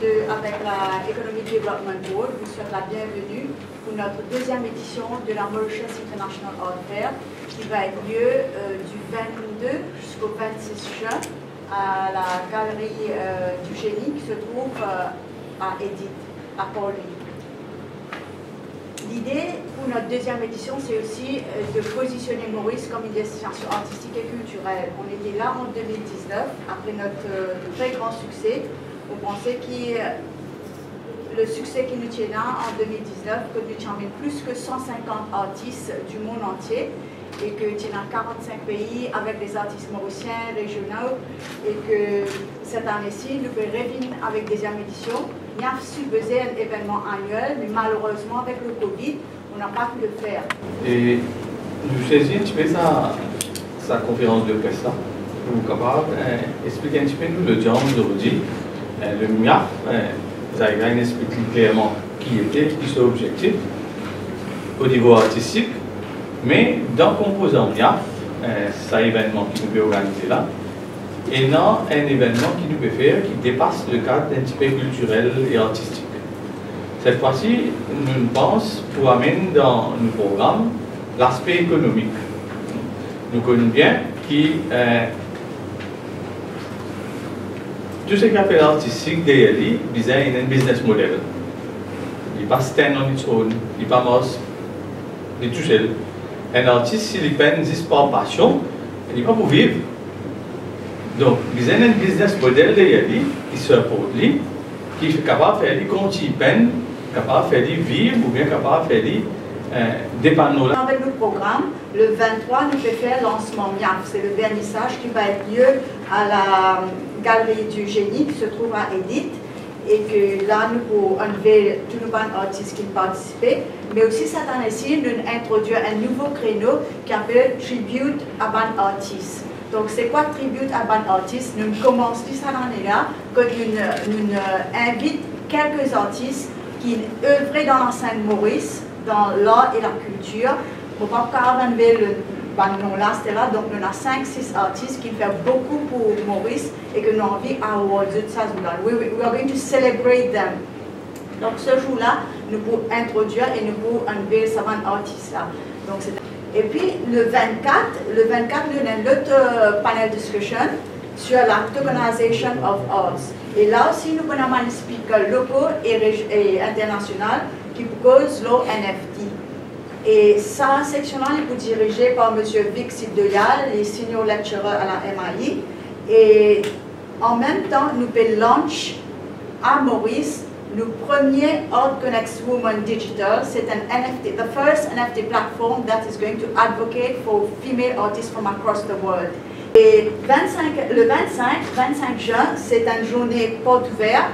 avec la Economic Development Board, vous serez la bienvenue pour notre deuxième édition de la Mauritius International Art Fair qui va avoir lieu du 22 jusqu'au 26 juin à la Galerie du Génie qui se trouve à Edith, à Port-Louis. L'idée pour notre deuxième édition, c'est aussi de positionner Maurice comme une destination artistique et culturelle. On était là en 2019, après notre très grand succès. On pensait que le succès qui nous tient là en 2019, que nous tenions plus que 150 artistes du monde entier, et que nous avons 45 pays avec des artistes mauriciens, régionaux, et que cette année-ci, nous pouvons revenir avec deuxième édition. Il y a supposé un événement annuel, mais malheureusement, avec le Covid, on n'a pas pu le faire. Et nous choisissons un petit peu sa conférence de presse là. Vous êtes capable d'expliquer un petit peu nous le genre d'aujourd'hui. Le MIAF, Zaïgan explique clairement qui était, qui sont objectifs au niveau artistique, mais dans le composant MIAF, c'est un événement qui nous peut organiser là. Et non un événement qui nous peut faire qui dépasse le cadre un petit peu culturel et artistique. Cette fois-ci, nous pensons pour amener dans nos programmes l'aspect économique. Nous connaissons bien que tout ce qui a fait l'artistique derrière lui, c'est un business model. Il n'est pas stand on its own, il n'est pas mort, il est tout seul. Un artiste, s'il peine juste par passion, il n'est pas pour vivre. Donc, il y a un business model derrière lui, qui se porte lui, qui est capable de faire lui quand il peine, capable de faire lui vivre ou bien capable de faire lui dépanner. Avec le programme, le 23, nous faisons faire lancement MIAF. C'est le vernissage qui va être lieu à la Galerie du Génie qui se trouve à Edith. Et que là, nous pouvons enlever tous nos artistes qui participent. Mais aussi cette année-ci, nous introduisons un nouveau créneau qui s'appelle Tribute à Ban Artistes. Donc, c'est quoi Tribute à Ban Artistes? Nous commençons cette année-là que nous invitons quelques artistes qui œuvrent dans l'enceinte Maurice, dans l'art et la culture. On ne va pas enlever le nom là, c'était là. Donc, nous avons 5-6 artistes qui font beaucoup pour Maurice et que nous avons envie d'awarder ça. We are going to celebrate them. Donc, ce jour-là, nous pouvons introduire et nous pouvons enlever ces artistes là. Donc, et puis, le 24, nous avons notre panel discussion sur la tokenization of arts. Et là aussi, nous avons un speaker local et international qui propose le NFT. Et cette section-là est dirigée par M. Vic Siddoyal, les senior lecturer à la MIE. Et en même temps, nous pouvons launch à Maurice le premier Art Connects Women Digital. C'est un NFT, the first NFT platform that is going to advocate for female artists from across the world. Et le 25 juin, c'est une journée porte ouverte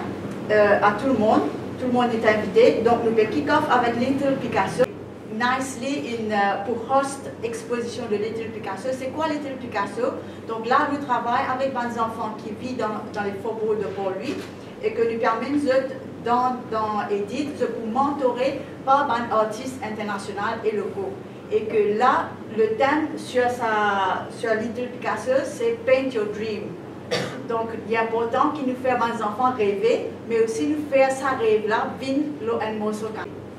à tout le monde. Tout le monde est invité. Donc, nous pouvons kick-off avec Little Picasso. Nicely pour host exposition de Little Picasso. C'est quoi Little Picasso? Donc là, nous travaillons avec des enfants qui vivent dans les faubourgs de Port-Louis et que nous permettons dans Edith pour mentorer par des artistes internationaux et locaux. Et que là, le thème sur Little Picasso, c'est Paint Your Dream. Donc, il est important qu'il nous fasse des enfants rêver, mais aussi nous faire sa rêve-là, vin un morceau.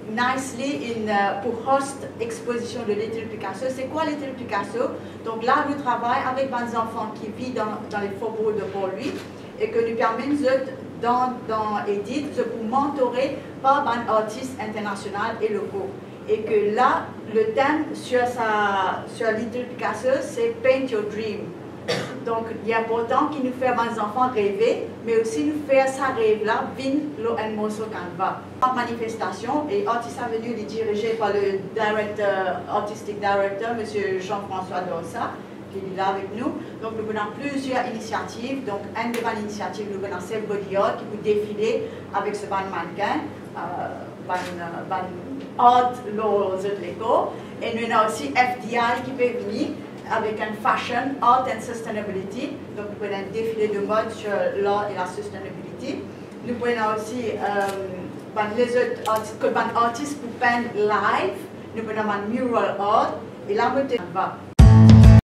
Nicely pour host exposition de Little Picasso. C'est quoi Little Picasso? Donc là, nous travaillons avec des enfants qui vivent dans les faubourgs de Port-Louis et que nous permettons dans Edith pour mentorer par des artistes internationaux et locaux. Et que là, le thème sur Little Picasso, c'est Paint Your Dream. Donc, il est important qu'il nous fasse des enfants rêver, mais aussi nous faire sa rêve-là, vin un morceau canevas. En manifestation, et Artist Avenue est dirigé par le artistic director, M. Jean-François Dorsa, qui est là avec nous. Donc, nous avons plusieurs initiatives. Donc, une des initiatives, nous avons Self Body Art qui peut défiler avec ce mannequin, art laws de l'éco. Et nous avons aussi FDI qui peut venir avec un fashion, art and sustainability. Donc, nous avons un défilé de mode sur l'art et la sustainability. Nous avons aussi les autres artistes pour peindre live. Nous avons un mural art. Et là, nous